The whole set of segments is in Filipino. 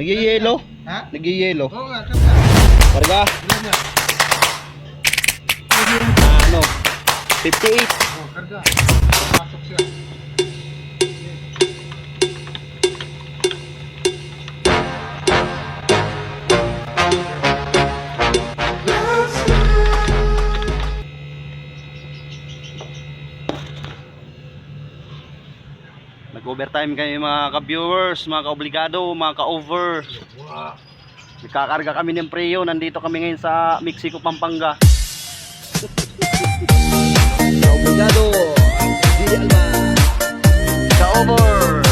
Nag-yellow? Ha? Nag-yellow. Oo nga, karga. Karga? Ilan niya? Ano? 58. Oo, karga. Pasok siya. Nag-overtime kami mga ka-viewers, mga ka-obligado, mga ka-over. Nagkakarga kami ng preo. Nandito kami ngayon sa Mexico, Pampanga. Ka-obligado, Gili Alba, ka-over.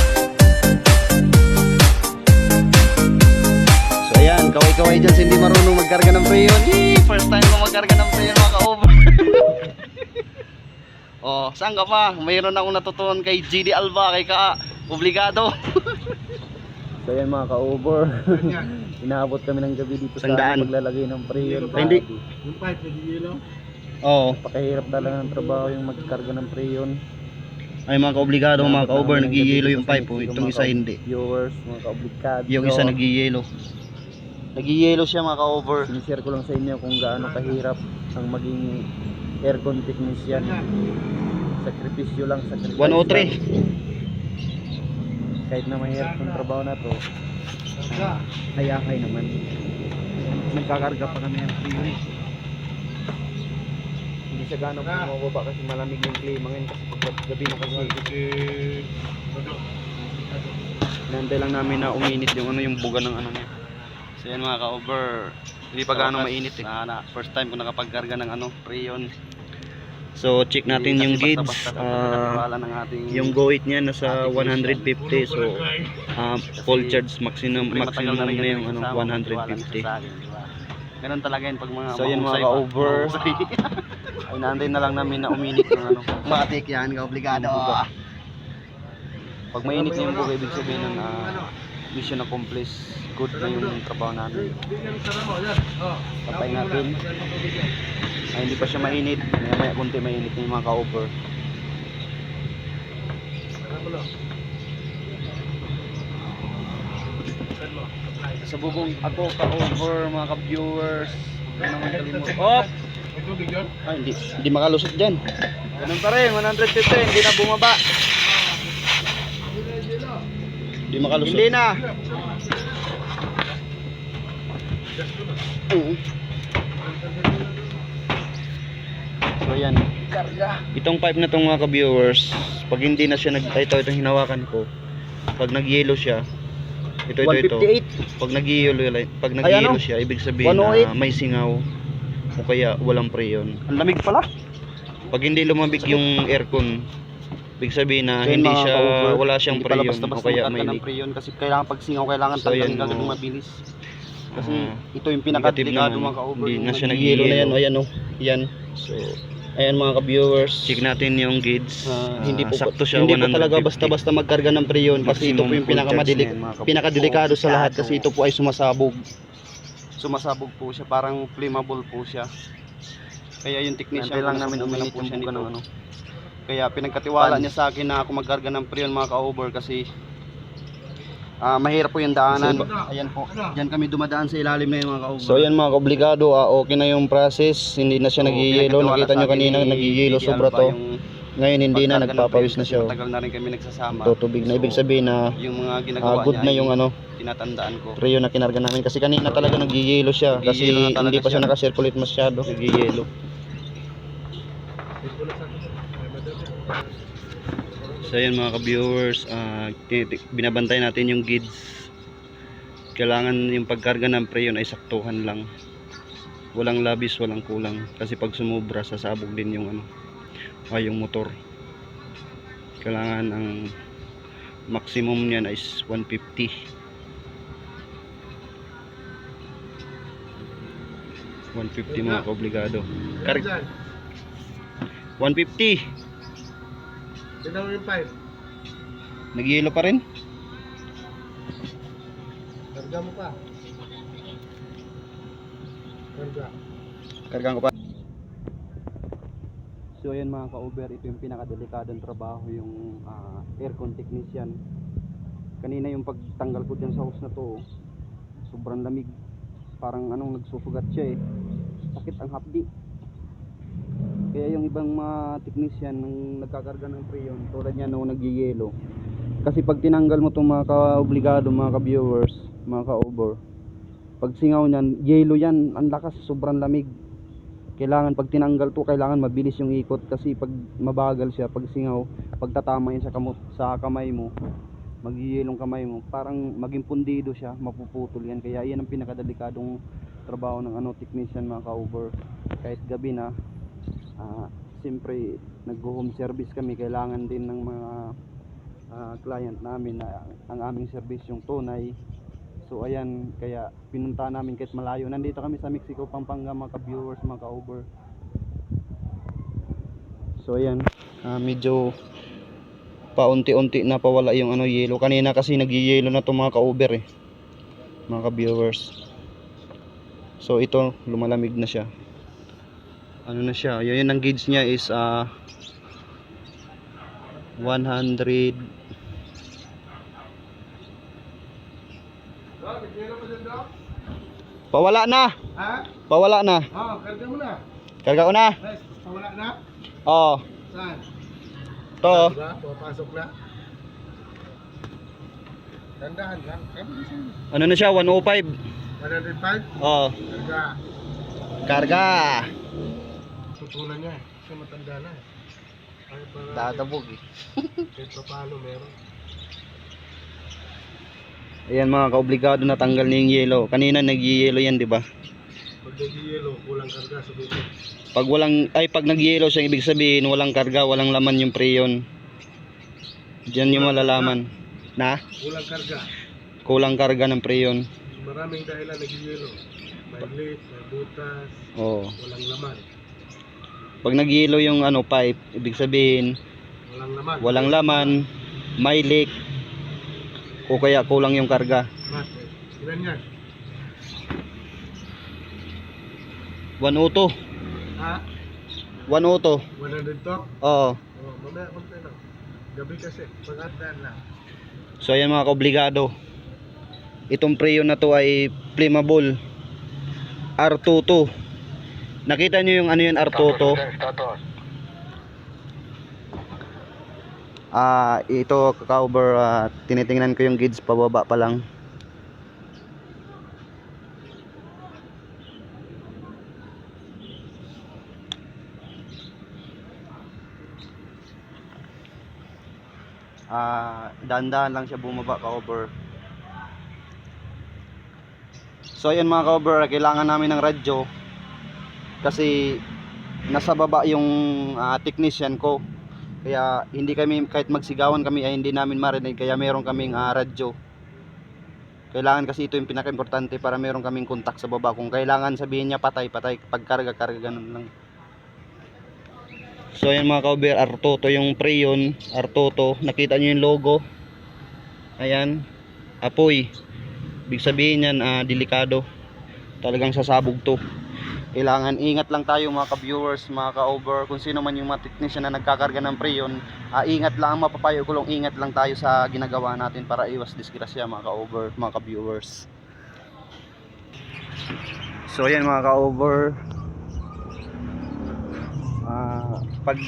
So ayan, kaway-kaway dyan sa hindi marunong magkarga ng preo. First time ko magkarga ng preo mga ka-over. Oh, saan ka pa? Mayroon akong natutunan kay GD Alba, kay ka-obligado. So yan mga ka-over. Inaabot kami ng gabi dito sa paglalagay ng preyon. Hindi. Yung pipe, nag-yellow? Oo. Pakahirap talaga ng trabaho yung magkarga ng preyon. Ay mga ka-obligado, mga ka-over, nag-yellow yung pipe. Itong isa hindi. Viewers, mga ka-obligado. Yung isa nag-yellow. Nag-yellow siya mga ka-over. Sinishare ko lang sa inyo kung gaano kahirap ang maging aircon technician. Sakripisyo lang, sakripisyo 103. lang. Kahit na mahirap yung trabaho na to, hayakay naman. Nagkakarga pa kami ng preyon. Hindi siya gaano bumababa kasi malamig yung klima ngayon kasi pag gabi na kasi. Nantay lang namin na uminit yung yung buga ng ano niya. So yan mga ka-over, hindi pa gaano mainit eh. First time ko nakapagkarga ng preyon. So check natin yung gauge. Yung go weight niya nasa 150. So full charge maximum na yung 150. Ganun talaga yun pag mga So yan mga ka-over. Ay naantay na lang namin na uminit yung matik yan, ka-obligado. Pag mainit na yung buga, ibig sabihin ng mission accomplished. Good na yung trabaho namin. Tapay natin. Ay hindi pa siya mainit. Maya kunti mainit na yung mga ka-over. Sa bubong ako ka-over mga ka-viewers. Huwag naman kalimut. Oh! Ay hindi makalusot dyan. Ganun pa rin, 150, hindi na bumaba. Hindi makalusot. Hindi na. Oo. So yan. Itong pipe na itong mga ka-viewers, pag hindi na siya itong hinawakan ko, pag nag-yellow siya, ito. 158. Pag nag-yellow siya, ibig sabihin na 108. may singaw o kaya walang preyon. Ang lamig pala. Pag hindi lumabig yung aircon, ibig sabihin na So, hindi mga siya ka-over, wala siyang hindi pala preyon basta-basta o kaya magkarga may ng leak. preyon kasi kailangan pag singaw, kailangan So, yan, tanggalin agad oh. ng mabilis. Kasi ito yung Negative pinaka-delikado naman. mga ka-over. Hindi yung na siya nag-yellow na yan. nag-yellow. Ayan o. Yan. So, ayan mga ka-viewers. Check natin yung gauge. Hindi po sakto siya, hindi po 150. talaga basta-basta magkarga ng preyon kasi ito po yung pinakadelikado sa lahat kasi ito po ay sumasabog. Sumasabog po siya, parang flammable po siya. Kaya yung technician Nantay lang ko, namin nasubukan uminit po yung siya buga nito. ng ano. Kaya pinagkatiwala niya sa akin na ako magkarga ng preyon mga ka-over kasi mahirap po yung daanan. So, Ayan po, diyan kami dumadaan sa ilalim na yung mga ka-over. So yan mga ka-obligado, okay na yung process, hindi na siya nag-yellow. Nakita nyo kanina nag-yellow sobra to. Ngayon hindi na, nagpapawis na siya. Matagal na rin kami nagsasama. Ito tubig na, ibig sabihin na yung mga ginagawa good na yung tinatandaan ko. preyo na kinarga namin. Kasi kanina talaga nag-yellow siya, kasi Nag-yellow na talaga hindi pa siya siya. nakasirculate masyado. Nag-yellow. So yan mga ka-viewers, binabantay natin yung gauge. Kailangan yung pagkarga ng preyon ay saktuhan lang. Walang labis, walang kulang. Kasi pag sumubra, sasabog din yung yung motor. Kailangan ang maximum niyan is 150. 150 mga ka-obligado. 150. Tignan mo yung pipe. Nag-yellow pa rin? Karga mo pa. Karga. Kargaan ko pa. So ayan mga ka-over, ito yung pinakadelikadong trabaho, yung aircon technician. Kanina yung pagtanggal ko dyan sa hose na to, sobrang lamig. Parang nagsusugat siya eh. Sakit ang hapdi. Kaya yung ibang mga technician nang nagkakarga ng preyon, tulad niya nung nagyayelo. Kasi pag tinanggal mo itong mga ka-obligado, mga ka-viewers, mga ka-over, pag singaw niyan, yelo yan, ang lakas, sobrang lamig. Kailangan pag tinanggal to, kailangan mabilis yung ikot kasi pag mabagal siya, pag singaw, pag tatama yun sa kamay mo, magyayelong kamay mo, parang maging pundido siya, mapuputol yan. Kaya yan ang pinakadelikadong trabaho ng technician, mga ka-over. Kahit gabi na, siyempre nag-home service kami, kailangan din ng mga client namin na ang aming service yung tunay. So ayan, kaya pinunta namin kahit malayo. Nandito kami sa Mexico, Pampanga, mga ka-viewers, mga ka-over. So ayan, medyo paunti-unti na pawala yung yelo. Kanina kasi nagyayelo na to, mga ka-over eh, mga ka-viewers. So ito, lumalamig na siya. Ano na siya, yun ang gauge niya is 100. Pawala na. Ha? Pawala na. Karga mo na. Karga ko na. Nice. Pawala na? Oo. Saan? To. Diba? Papasok na. Dandahan lang. Ano na siya, 105. 105? Oo. Karga. Karga. Tutulan niya eh. Kasi matanda na eh. Ay, para Dadabog eh. kahit pa paano meron. Ayan mga kaobligado, natanggal na yung yelo. Kanina nagyayelo yan, di ba? Pag nag-yellow, kulang karga sa dito. Pag nagyelo siya, ibig sabihin walang karga, walang laman yung preyon. Diyan yung malalaman na Kulang karga. kulang karga ng preyon. Maraming dahilan nag-yellow. May late, may butas, Oo. walang laman. Pag nagyelo yung pipe, ibig sabihin Walang laman. walang laman, may leak, o kaya kulang yung karga. Mate. Ilan yan? 102. Ha? 102. 100 to? Oo. Oh, mamaya magkano. Gabi kasi, pag-antaan lang. So ayan mga kaobligado, itong preyon na to ay flammable R22. Nakita nyo yung yun, R22? Ito ka-cover, tinitingnan ko yung gauge, pababa pa lang. Dahan-dahan lang siya bumaba, ka-over. So ayan mga ka-over, kailangan namin ng radyo kasi nasa baba yung technician ko. Kaya hindi kami, kahit magsigawan kami ay hindi namin marinig, kaya meron kaming radyo. Kailangan kasi ito yung pinaka-importante para meron kaming kontak sa baba. Kung kailangan sabihin niya patay, pagkarga, ganun lang. So ayan mga ka-over, R22 yung preyon, R22. Nakita nyo yung logo. Ayan, apoy. Ibig sabihin yan, delikado. Talagang sasabog to. Kailangan ingat lang tayo mga ka-viewers, mga ka-over. Kung sino man yung mga technician na nagkakarga ng preyon, ingat lang, mapapayo ko lang, ingat lang tayo sa ginagawa natin para iwas disgrasya, mga ka-over, mga ka-viewers. So ayan mga ka-over, pag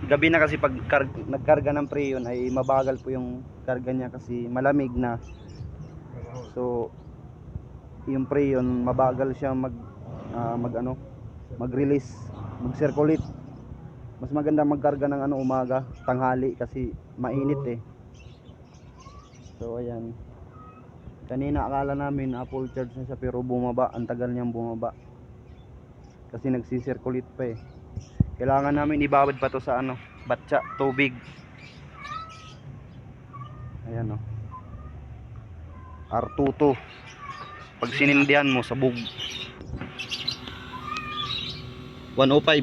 gabi na kasi pag nagkarga ng preyon ay mabagal po yung karga niya kasi malamig na. So yung preyon mabagal siya mag-release, mag-circulate. Mas maganda magkarga ng umaga, tanghali kasi mainit eh. So ayan, kanina akala namin full charge na siya pero bumaba, ang tagal niyang bumaba kasi nagsisirculate pa eh. Kailangan namin ibabad pa to sa batya, tubig. Ayan R22. Pag sinindihan mo, sabog. 105.